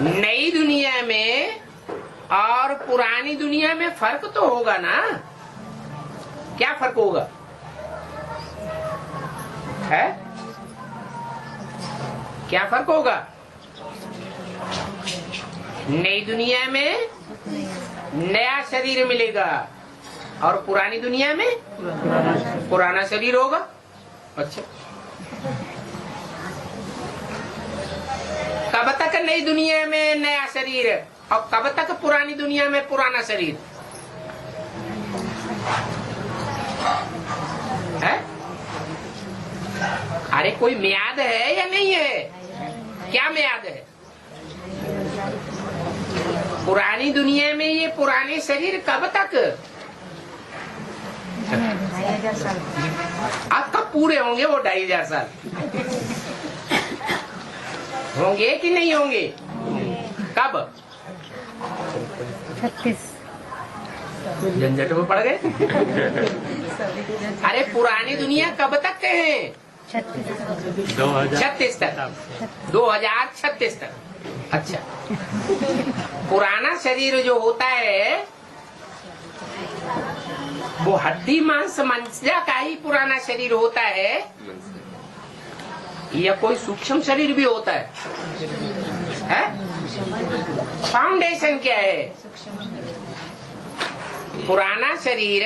नई दुनिया में और पुरानी दुनिया में फर्क तो होगा ना। क्या फर्क होगा है? क्या फर्क होगा? नई दुनिया में नया शरीर मिलेगा और पुरानी दुनिया में पुराना शरीर होगा। अच्छा, कब तक नई दुनिया में नया शरीर और कब तक पुरानी दुनिया में पुराना शरीर है? अरे कोई मियाद है या नहीं है? क्या मियाद है? पुरानी दुनिया में ये पुराने शरीर कब तक? अब कब पूरे होंगे वो 2500 साल? होंगे कि नहीं होंगे? कब? 36 झंझट में पड़ गए। अरे पुरानी दुनिया कब तक के हैं? 36 तक, 2036 तक। अच्छा, पुराना शरीर जो होता है वो हड्डी मांस मज्जा का ही पुराना शरीर होता है या कोई सूक्ष्म शरीर भी होता है? फाउंडेशन क्या है? पुराना शरीर,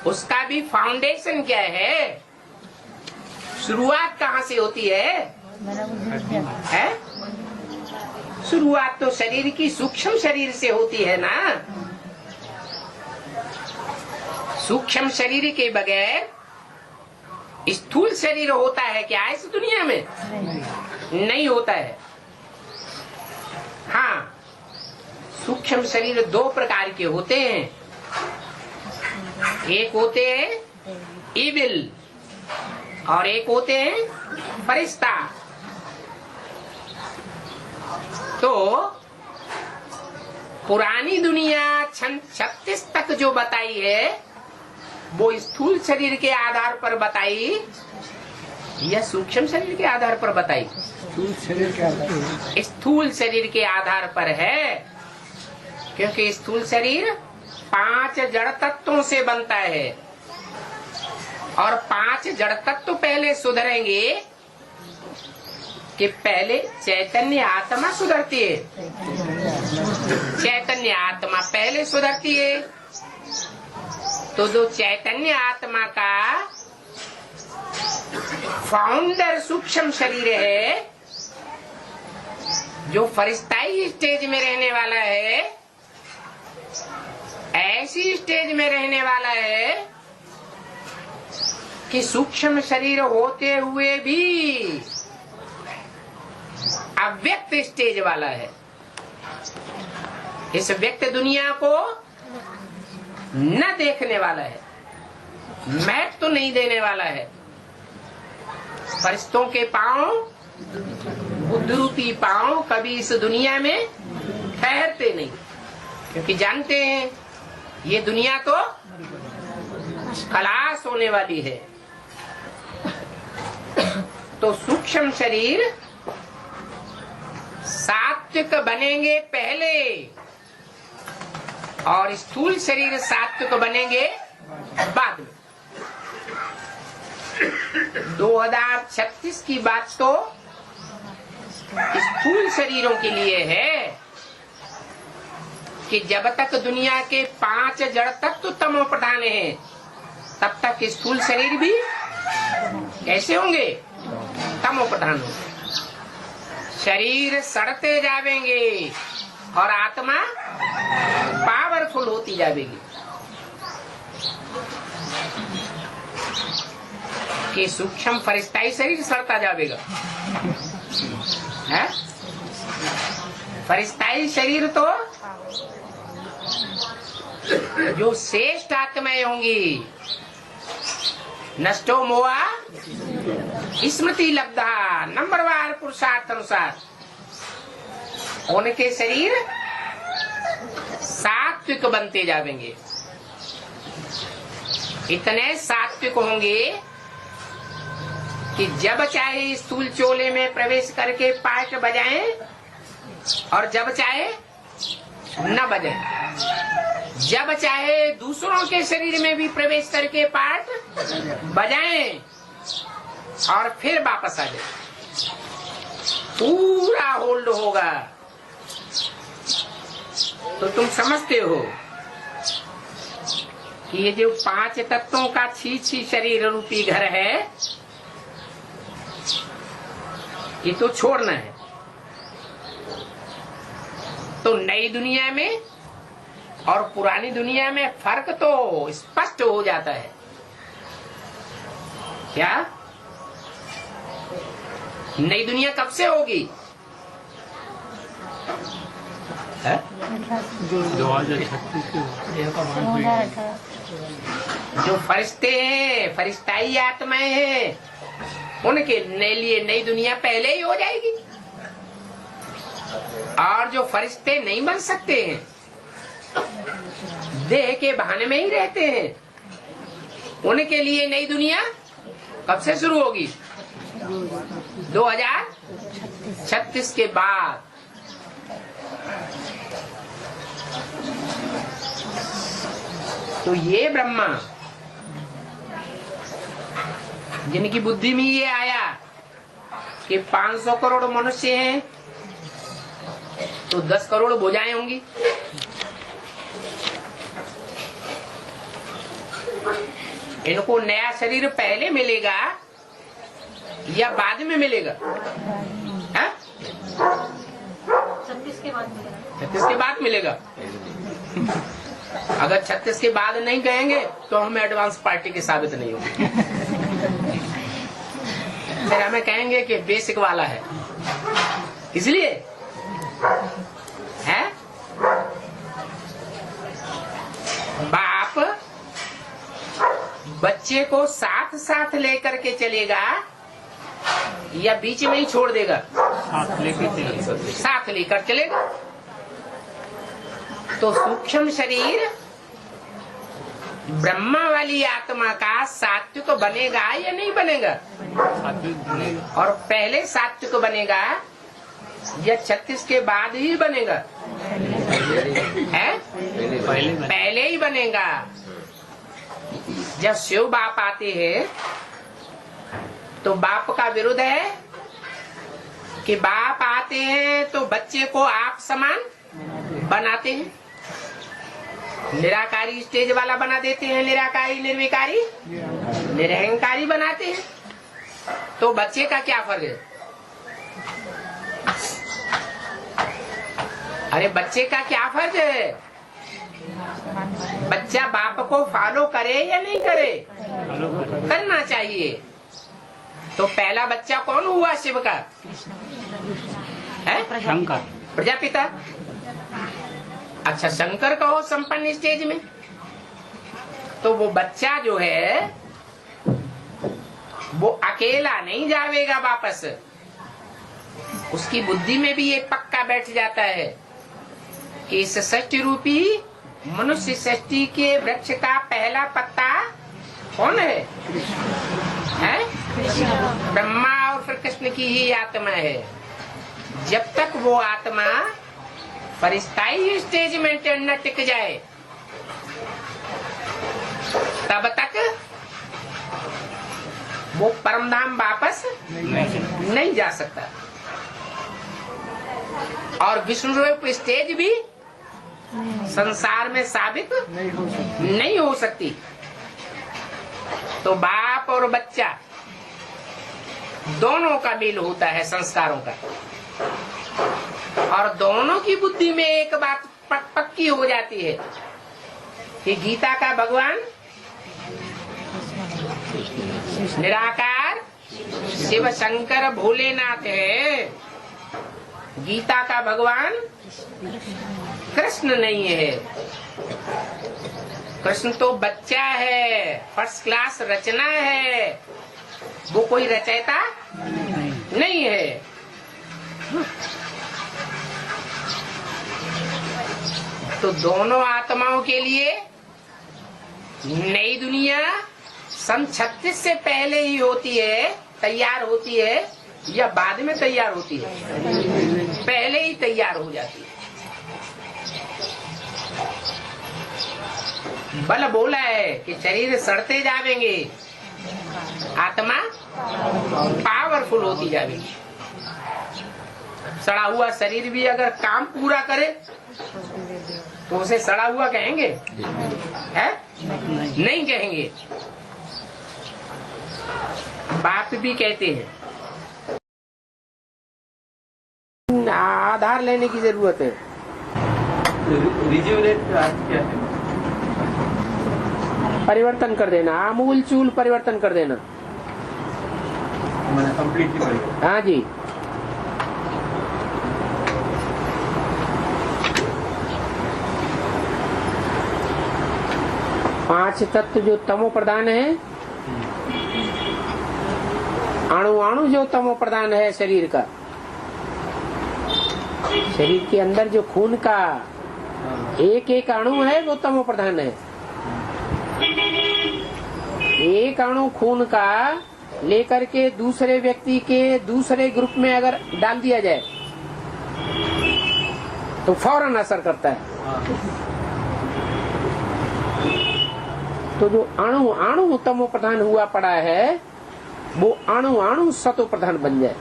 उसका भी फाउंडेशन क्या है? शुरुआत कहाँ से होती है? शुरुआत तो शरीर की सूक्ष्म शरीर से होती है ना। सूक्ष्म शरीर के बगैर स्थूल शरीर होता है क्या इस दुनिया में? नहीं होता है। हाँ, सूक्ष्म शरीर 2 प्रकार के होते हैं। एक होते हैं इविल और एक होते हैं फरिश्ता। तो पुरानी दुनिया 36 तक जो बताई है वो स्थूल शरीर के आधार पर बताई या सूक्ष्म शरीर के आधार पर बताई? स्थूल शरीर के आधार। स्थूल शरीर के आधार पर है, क्योंकि स्थूल शरीर 5 जड़ तत्वों से बनता है और 5 जड़ तत्व पहले सुधरेंगे कि पहले चैतन्य आत्मा सुधरती है। चैतन्य आत्मा पहले सुधरती है। तो जो चैतन्य आत्मा का फाउंडर सूक्ष्म शरीर है, जो फरिश्ताई स्टेज में रहने वाला है, ऐसी स्टेज में रहने वाला है कि सूक्ष्म शरीर होते हुए भी अव्यक्त स्टेज वाला है। इस व्यक्त दुनिया को न देखने वाला है, मैट तो नहीं देने वाला है। फरिश्तों के पांव, बुद्धरूपी पांव कभी इस दुनिया में ठहरते नहीं, क्योंकि जानते हैं ये दुनिया तो खलास होने वाली है। तो सूक्ष्म शरीर सात्विक बनेंगे पहले और स्थूल शरीर सात्विक बनेंगे बाद में। 2036 की बात तो स्थूल शरीरों के लिए है कि जब तक दुनिया के 5 जड़ तत्व तमो प्रधान हैं, तब तक स्थूल शरीर भी कैसे होंगे? तमो प्रधान होंगे। शरीर सड़ते जावेंगे और आत्मा पावरफुल होती जाएगी। कि सूक्ष्म फरिश्ताई शरीर सड़ता जाएगा है? फरिश्ताई शरीर तो जो श्रेष्ठ आत्माएं होंगी, नष्टो मोआ स्मृति लब्धा, नंबरवार पुरुषार्थ अनुसार उनके शरीर सात्विक बनते जाएंगे। इतने सात्विक होंगे कि जब चाहे स्थूल चोले में प्रवेश करके पाठ बजाएं और जब चाहे न बजे, जब चाहे दूसरों के शरीर में भी प्रवेश करके पाठ बजाएं और फिर वापस आ जाए। पूरा होल्ड होगा। तो तुम समझते हो कि ये जो 5 तत्वों का छी शरीर रूपी घर है, ये तो छोड़ना है। तो नई दुनिया में और पुरानी दुनिया में फर्क तो स्पष्ट हो जाता है। क्या नई दुनिया कब से होगी? 2036 जो फरिश्ते हैं, फरिश्ताई आत्माएं हैं, उनके लिए नई दुनिया पहले ही हो जाएगी। और जो फरिश्ते नहीं बन सकते हैं, देह के बहाने में ही रहते हैं, उनके लिए नई दुनिया कब से शुरू होगी? 2036 के बाद। तो ये ब्रह्मा जिनकी बुद्धि में ये आया कि 500 करोड़ मनुष्य हैं तो 10 करोड़ भुजाएं होंगी, इनको नया शरीर पहले मिलेगा या बाद में मिलेगा? 36 के बाद मिलेगा। 36 के बाद मिलेगा। अगर 36 के बाद नहीं कहेंगे तो हमें एडवांस पार्टी की साबित नहीं होगी। फिर हमें कहेंगे कि बेसिक वाला है, इसलिए है। बाप बच्चे को साथ साथ लेकर के चलेगा या बीच में ही छोड़ देगा? साथ लेकर चलेगा। तो सूक्ष्म शरीर ब्रह्मा वाली आत्मा का सात्विक बनेगा या नहीं बनेगा? और पहले सात्विक बनेगा या 36 के बाद ही बनेगा? है पहले ही बनेगा। जब शिव बाप आते हैं तो बाप का विरोध है कि बाप आते हैं तो बच्चे को आप समान बनाते हैं, निराकारी स्टेज वाला बना देते हैं, निराकारी निर्विकारी निरहंकारी बनाते हैं। तो बच्चे का क्या फर्क है? अरे बच्चे का क्या फर्क है? बच्चा बाप को फॉलो करे या नहीं करे? करना चाहिए। तो पहला बच्चा कौन हुआ शिव का? है शंकर, प्रजापिता। अच्छा, शंकर कहो संपन्न स्टेज में। तो वो बच्चा जो है वो अकेला नहीं जाएगा वापस, उसकी बुद्धि में भी ये पक्का बैठ जाता है कि इस सृष्टि रूपी मनुष्य सृष्टि के वृक्ष का पहला पत्ता कौन है? ब्रह्मा और फिर कृष्ण की ही आत्मा है। जब तक वो आत्मा परिस्थाई स्टेज में न टिक जाए तब तक वो परमधाम वापस नहीं जा सकता। और विष्णु रूप स्टेज भी संसार में साबित नहीं हो सकती। तो बाप और बच्चा दोनों का मेल होता है संस्कारों का, और दोनों की बुद्धि में एक बात पक्की हो जाती है कि गीता का भगवान निराकार शिव शंकर भोलेनाथ है, गीता का भगवान कृष्ण नहीं है। कृष्ण तो बच्चा है, फर्स्ट क्लास रचना है, वो कोई रचयिता नहीं है। तो दोनों आत्माओं के लिए नई दुनिया सन 36 से पहले ही होती है, तैयार होती है, या बाद में तैयार होती है? पहले ही तैयार हो जाती है। बल बोला है कि शरीर सड़ते जावेंगे, आत्मा पावरफुल होती जाएगी। सड़ा हुआ शरीर भी अगर काम पूरा करे तो उसे सड़ा हुआ कहेंगे? है? नहीं कहेंगे। बाप भी कहते हैं आधार लेने की जरूरत है। रिज्यूनेट का अर्थ क्या है? परिवर्तन कर देना, आमूल चूल परिवर्तन कर देना। मैंने कंप्लीटली परिवर्तन। हाँ जी। पांच तत्व जो तमो प्रधान है, अणु अणु जो तमो प्रधान है शरीर का, शरीर के अंदर जो खून का एक एक अणु है वो तमो प्रधान है। एक अणु खून का लेकर के दूसरे व्यक्ति के दूसरे ग्रुप में अगर डाल दिया जाए तो फौरन असर करता है। तो जो अणु अणु तमो प्रधान हुआ पड़ा है वो अणु अणु सतो प्रधान बन जाए,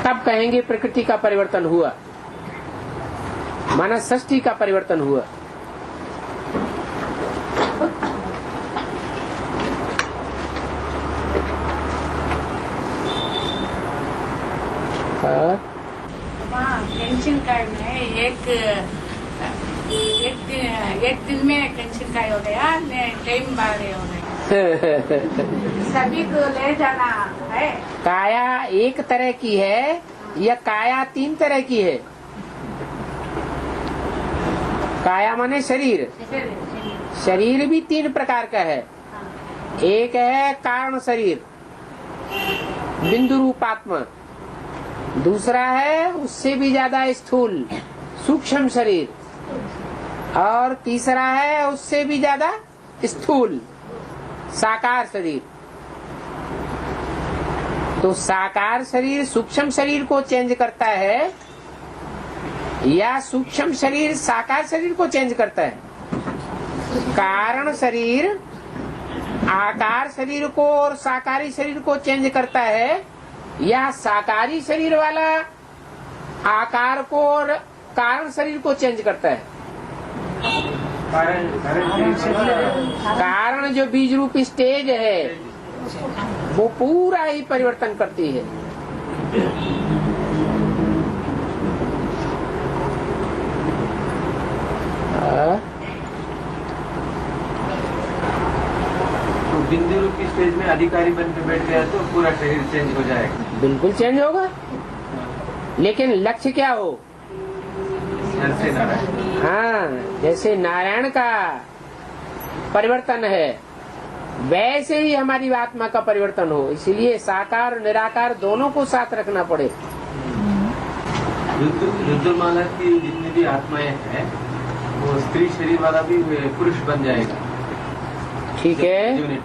तब कहेंगे प्रकृति का परिवर्तन हुआ, माना सृष्टि का परिवर्तन हुआ। पेंशन कार्ड में एक दिन में पेंशन कार्ड हो गया, टाइम बारे हो गया। सभी को ले जाना है। काया एक तरह की है या काया तीन तरह की है? काया माने शरीर, शरीर भी तीन प्रकार का है। एक है कारण शरीर बिंदु रूपात्मा, दूसरा है उससे भी ज्यादा स्थूल सूक्ष्म शरीर, और तीसरा है उससे भी ज्यादा स्थूल साकार शरीर। तो साकार शरीर सूक्ष्म शरीर को चेंज करता है या सूक्ष्म शरीर साकार शरीर को चेंज करता है? कारण शरीर आकार शरीर को और साकारी शरीर को चेंज करता है या साकारी शरीर वाला आकार को और कारण शरीर को चेंज करता है? कारण जो बीज रूप स्टेज है वो पूरा ही परिवर्तन करती है। तो बिंदु रूप की स्टेज में अधिकारी बन के बैठ गया तो पूरा शरीर चेंज हो जाएगा। बिल्कुल चेंज होगा, लेकिन लक्ष्य क्या हो? से नारायण। हाँ, जैसे नारायण का परिवर्तन है वैसे ही हमारी आत्मा का परिवर्तन हो, इसलिए साकार और निराकार दोनों को साथ रखना पड़े। रुद्रमाला की जितनी भी आत्माएं हैं वो स्त्री शरीर वाला भी पुरुष बन जाएगा। ठीक है।